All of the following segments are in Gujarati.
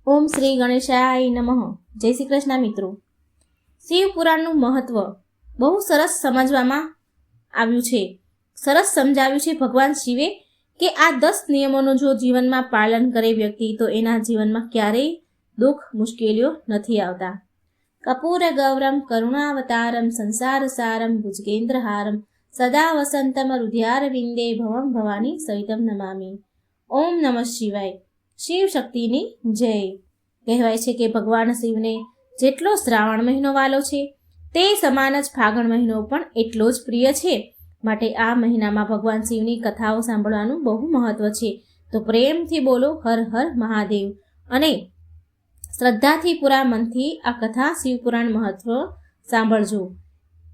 ઓમ શ્રી ગણેશાય નમઃ. જય શ્રી કૃષ્ણ મિત્રો. શિવ પુરાણનું મહત્વ બહુ સરસ સમજવામાં આવ્યું છે. સરસ સમજાવ્યું છે ભગવાન શિવે કે આ 10 નિયમોનું જો જીવનમાં પાલન કરે વ્યક્તિ તો એના જીવનમાં ક્યારેય દુઃખ મુશ્કેલીઓ નથી આવતા. કપૂર ગૌરમ કરુણાવતારમ સંસાર સારમ ભુજગેન્દ્રહારમ સદા વસંતમ હૃદયારવિંદે ભવમ ભવાની સહિતમ નમામી. ઓમ નમઃ શિવાય. શિવ શક્તિની જય. કહેવાય છે કે ભગવાન શિવને જેટલો શ્રાવણ મહિનો વાલો છે તે સમાન જ ફાગણ મહિનો પણ એટલો જ પ્રિય છે. માટે આ મહિનામાં ભગવાન શિવની કથાઓ સાંભળવાનું બહુ મહત્વ છે. તો પ્રેમથી બોલો હર હર મહાદેવ અને શ્રદ્ધાથી પૂરા મનથી આ કથા શિવપુરાણ મહત્વ સાંભળજો.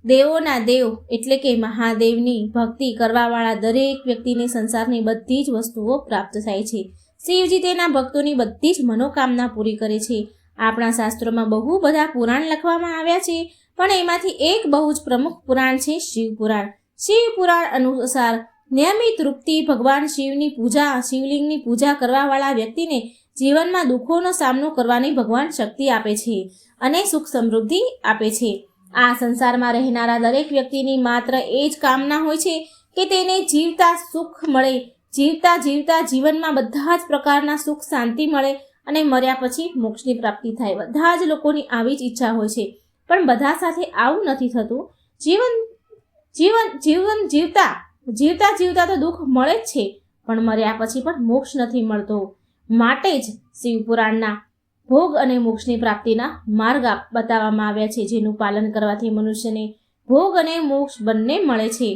દેવોના દેવ એટલે કે મહાદેવની ભક્તિ કરવાવાળા દરેક વ્યક્તિને સંસારની બધી જ વસ્તુઓ પ્રાપ્ત થાય છે. શિવજી તેના ભક્તોની બધી જ મનોકામના પૂરી કરે છે. આપણા શાસ્ત્રોમાં બહુ બધા પુરાણ લખવામાં આવ્યા છે, પણ એમાંથી એક બહુ જ પ્રમુખ પુરાણ છે શિવપુરાણ. શિવપુરાણ અનુસાર નિયમિત રૂપથી ભગવાન શિવની પૂજા, શિવલિંગની પૂજા કરવાવાળા વ્યક્તિને જીવનમાં દુઃખોનો સામનો કરવાની ભગવાન શક્તિ આપે છે અને સુખ સમૃદ્ધિ આપે છે. આ સંસારમાં રહેનારા દરેક વ્યક્તિની માત્ર એ જ કામના હોય છે કે તેને જીવતા સુખ મળે, જીવતા જીવનમાં બધા જ પ્રકારના સુખ શાંતિ મળે અને મર્યા પછી મોક્ષની પ્રાપ્તિ થાય. બધા જ લોકોની આવી જ ઈચ્છા હોય છે, પણ બધા સાથે આવું નથી થતું. જીવન જીવતા તો દુઃખ મળે જ છે, પણ મર્યા પછી પણ મોક્ષ નથી મળતો. માટે જ શિવપુરાણના ભોગ અને મોક્ષની પ્રાપ્તિના માર્ગ બતાવવામાં આવ્યા છે, જેનું પાલન કરવાથી મનુષ્યને ભોગ અને મોક્ષ બંને મળે છે,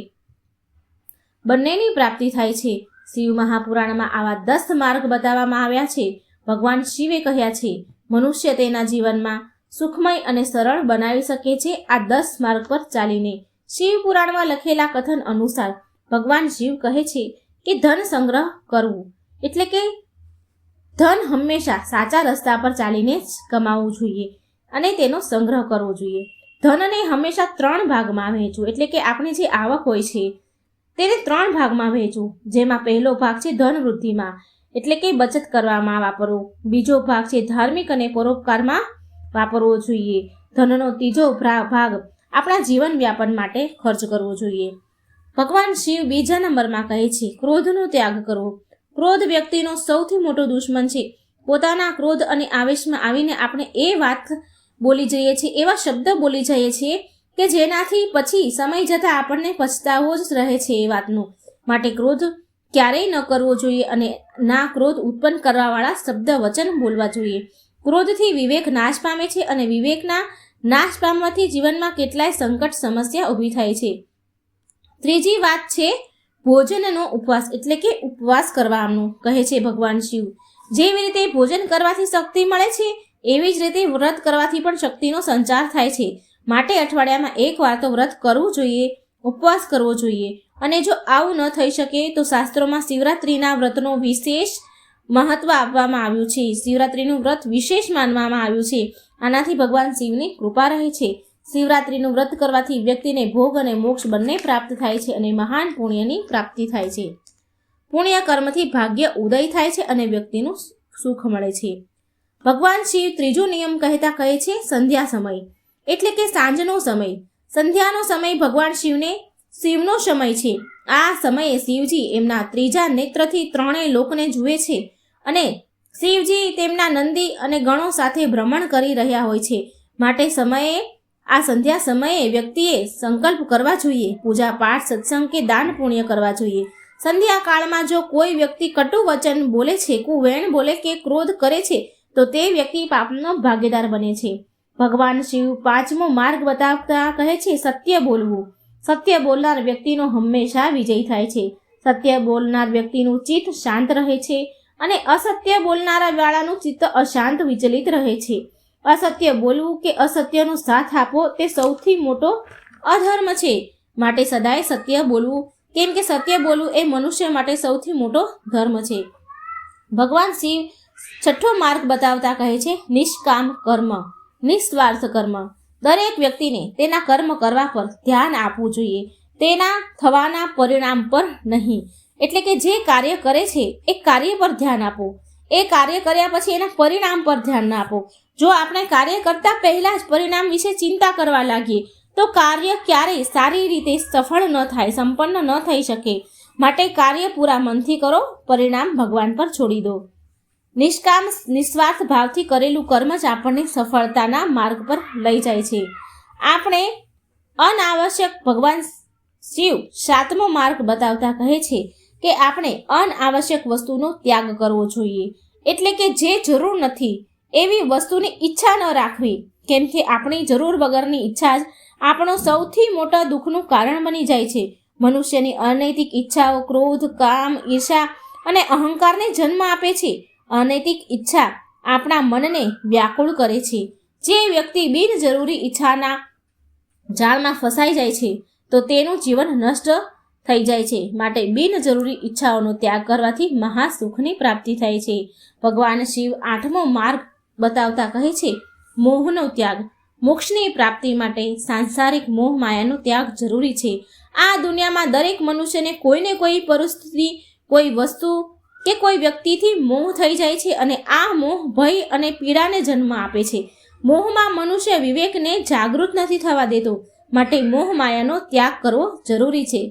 બંનેની પ્રાપ્તિ થાય છે. શિવ મહાપુરાણમાં આવા 10 માર્ગ બતાવવામાં આવ્યા છે. ભગવાન શિવે કહ્યા છે મનુષ્ય તેના જીવનમાં સુખમય અને સરળ બનાવી શકે છે આ 10 માર્ગ પર ચાલીને. શિવપુરાણમાં લખેલા કથન અનુસાર ભગવાન શિવ કહે છે કે ધન સંગ્રહ કરવું એટલે કે ધન હંમેશા સાચા રસ્તા પર ચાલીને જ કમાવવું જોઈએ અને તેનો સંગ્રહ કરવો જોઈએ. ધનને હંમેશા 3 ભાગમાં વહેંચવું એટલે કે આપણી જે આવક હોય છે તેને 3 ભાગમાં વહેંચવું. જેમાં પહેલો ભાગ છે ધન વૃદ્ધિમાં એટલે કે બચત કરવામાં વાપરવો. બીજો ભાગ છે ધાર્મિક અને પરોપકારમાં વાપરવો જોઈએ. ધનનો ત્રીજો ભાગ આપણા જીવન વ્યાપન માટે ખર્ચ કરવો જોઈએ. ભગવાન શિવ બીજા નંબરમાં કહે છે ક્રોધનો ત્યાગ કરવો. ક્રોધ વ્યક્તિનો સૌથી મોટો દુશ્મન છે. પોતાના ક્રોધ અને આવેશમાં આવીને આપણે એ વાત બોલી જઈએ છીએ, એવા શબ્દ બોલી જઈએ છીએ કે જેનાથી પછી સમય જતાં આપણને પછતાવો જ રહે છે એ વાતનો. માટે ક્રોધ ક્યારેય ન કરવો જોઈએ અને ના ક્રોધ ઉત્પન્ન કરવાવાળા શબ્દ વચન બોલવા જોઈએ. ક્રોધથી વિવેક નાશ પામે છે અને વિવેકના નાશ પામવાથી જીવનમાં કેટલાય સંકટ સમસ્યા ઊભી થાય છે. ત્રીજી વાત છે ભોજનનો ઉપવાસ એટલે કે ઉપવાસ કરવાનો. કહે છે ભગવાન શિવ જેવી રીતે ભોજન કરવાથી શક્તિ મળે છે એવી જ રીતે વ્રત કરવાથી પણ શક્તિનો સંચાર થાય છે. માટે અઠવાડિયામાં 1 વાર તો વ્રત કરવું જોઈએ, ઉપવાસ કરવો જોઈએ. અને જો આવું ન થઈ શકે તો શાસ્ત્રોમાં શિવરાત્રિના વ્રતનો વિશેષ મહત્વ આપવામાં આવ્યું છે. શિવરાત્રિનું વ્રત વિશેષ માનવામાં આવ્યું છે. આનાથી ભગવાન શિવની કૃપા રહે છે. શિવરાત્રિનું વ્રત કરવાથી વ્યક્તિને ભોગ અને મોક્ષ બંને પ્રાપ્ત થાય છે અને મહાન પુણ્યની પ્રાપ્તિ થાય છે. પુણ્ય કર્મથી ભાગ્ય ઉદય થાય છે અને વ્યક્તિનું સુખ મળે છે. ભગવાન શિવ ત્રીજો નિયમ કહેતા કહે છે સંધ્યા સમય એટલે કે સાંજનો સમય. સંધ્યાનો સમય ભગવાન શિવનો સમય છે. આ સમયે શિવજી એમના ત્રીજા નેત્રથી 3 લોકને જુએ છે અને શિવજી તેમના નંદી અને ગણો સાથે ભ્રમણ કરી રહ્યા હોય છે. માટે આ સંધ્યા સમયે વ્યક્તિએ સંકલ્પ કરવા જોઈએ, પૂજા પાઠ, સત્સંગ કે દાન પુણ્ય કરવા જોઈએ. સંધ્યા કાળમાં જો કોઈ વ્યક્તિ કટુ વચન બોલે છે, કુવેણ બોલે કે ક્રોધ કરે છે તો તે વ્યક્તિ પાપનો ભાગીદાર બને છે. ભગવાન શિવ 5મો માર્ગ બતાવતા કહે છે સત્ય બોલવું. સત્ય બોલનાર વ્યક્તિનો હંમેશા વિજય થાય છે. સત્ય બોલનાર વ્યક્તિનું ચિત્ત શાંત રહે છે અને અસત્ય બોલનારા વાળાનું ચિત્ત અશાંત વિચલિત રહે છે. અસત્ય બોલવું કે અસત્યનો સાથ આપવો તે સૌથી મોટો અધર્મ છે. માટે સદાય સત્ય બોલવું, કેમ કે સત્ય બોલવું એ મનુષ્ય માટે સૌથી મોટો ધર્મ છે. ભગવાન શિવ 6ઠો માર્ગ બતાવતા કહે છે નિષ્કામ કર્મ, નિસ્વાર્થ કર્મ. દરેક વ્યક્તિને તેના કર્મ કરવા પર ધ્યાન આપવું જોઈએ, તેના થવાના પરિણામ પર નહીં. એટલે કે જે કાર્ય કરે છે એ કાર્ય પર ધ્યાન આપો. એ કાર્ય કર્યા પછી એના પરિણામ પર ધ્યાન ના આપો. જો આપણે કાર્ય કરતા પહેલા જ પરિણામ વિશે ચિંતા કરવા લાગીએ તો કાર્ય ક્યારેય સારી રીતે સફળ ન થાય, સંપન્ન ન થઈ શકે. માટે કાર્ય પૂરા મનથી કરો, પરિણામ ભગવાન પર છોડી દો. નિષ્કામ નિસ્વાર્થ ભાવથી કરેલું કર્મ જ આપણને સફળતાના માર્ગ પર લઈ જાય છે. આપણે અનાવશ્યક ભગવાન શિવ 7મો માર્ગ બતાવતા કહે છે કે આપણે અનાવશ્યક વસ્તુનો ત્યાગ કરવો જોઈએ. એટલે કે જે જરૂર નથી એવી વસ્તુની ઈચ્છા ન રાખવી, કેમ કે આપણી જરૂર વગરની ઈચ્છા જ આપણો સૌથી મોટા દુઃખનું કારણ બની જાય છે. મનુષ્યની અનૈતિક ઈચ્છાઓ ક્રોધ, કામ, ઈર્ષા અને અહંકારને જન્મ આપે છે. અનૈતિક ઈચ્છા આપણા મનને વ્યાકુળ કરે છે. જે વ્યક્તિ બિનજરૂરી ઈચ્છાના જાળમાં ફસાઈ જાય છે તો તેનું જીવન નષ્ટ થઈ જાય છે. માટે બિનજરૂરી ઈચ્છાઓનો ત્યાગ કરવાથી મહાસુખની પ્રાપ્તિ થાય છે. ભગવાન શિવ 8મો માર્ગ બતાવતા કહે છે મોહનો ત્યાગ. મોક્ષની પ્રાપ્તિ માટે સાંસારિક મોહ માયાનો ત્યાગ જરૂરી છે. આ દુનિયામાં દરેક મનુષ્યને કોઈને કોઈ પરિસ્થિતિ, કોઈ વસ્તુ કે કોઈ વ્યક્તિથી મોહ થઈ જાય છે અને આ મોહ ભય અને પીડાને જન્મ આપે છે. મોહમાં મનુષ્ય વિવેકને જાગૃત નથી થવા દેતો. માટે મોહ માયાનો ત્યાગ કરવો જરૂરી છે.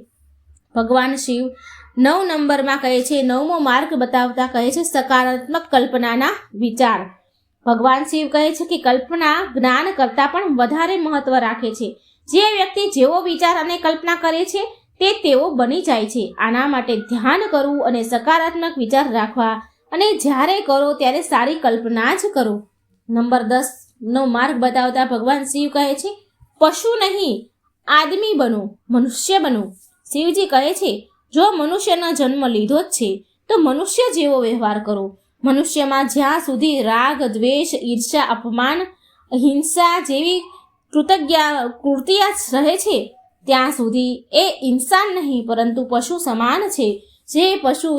ભગવાન શિવ 9 નંબરમાં કહે છે, 9મો માર્ગ બતાવતા કહે છે સકારાત્મક કલ્પનાના વિચાર. ભગવાન શિવ કહે છે કે કલ્પના જ્ઞાન કરતાં પણ વધારે મહત્વ રાખે છે. જે વ્યક્તિ જેવો વિચાર અને કલ્પના કરે છે તે તેવો બની જાય છે. આના માટે ધ્યાન કરવું અને સકારાત્મક વિચાર રાખવા, અને જ્યારે કરો ત્યારે સારી કલ્પના જ કરો. નંબર 10નો માર્ગ બતાવતા ભગવાન શિવ કહે છે પશુ નહીં આદમી બનો, મનુષ્ય બનો. શિવજી કહે છે જો મનુષ્યનો જન્મ લીધો જ છે તો મનુષ્ય જેવો વ્યવહાર કરો. મનુષ્યમાં જ્યાં સુધી રાગ, દ્વેષ, ઈર્ષા, અપમાન, હિંસા જેવી કૃતિયા રહે છે ત્યાં સુધી એ ઇન્સાન નહીં પરંતુ પશુ સમાન છે. જે પશુ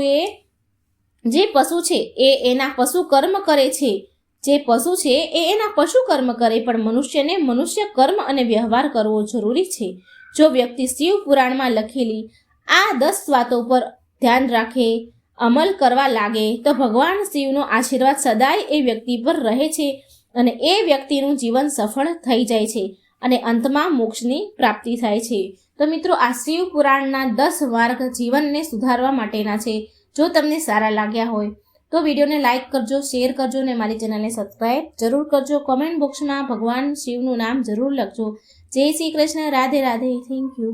છે એ એના પશુ કર્મ કરે છે. જે પશુ છે એ એના પશુ કર્મ કરે, પણ મનુષ્યને મનુષ્ય કર્મ અને વ્યવહાર કરવો જરૂરી છે. જો વ્યક્તિ શિવ પુરાણમાં લખેલી આ 10 વાતો પર ધ્યાન રાખે, અમલ કરવા લાગે તો ભગવાન શિવનો આશીર્વાદ સદાય એ વ્યક્તિ પર રહે છે અને એ વ્યક્તિનું જીવન સફળ થઈ જાય છે અને અંતમાં મોક્ષની પ્રાપ્તિ થાય છે. તો મિત્રો, આ શિવ પુરાણના 10 માર્ગ જીવનને સુધારવા માટેના છે. જો તમને સારા લાગ્યા હોય તો વિડીયોને લાઇક કરજો, શેર કરજો અને મારી ચેનલને સબસ્ક્રાઈબ જરૂર કરજો. કોમેન્ટ બોક્સમાં ભગવાન શિવનું નામ જરૂર લખજો. જય શ્રી કૃષ્ણ. રાધે રાધે. Thank you.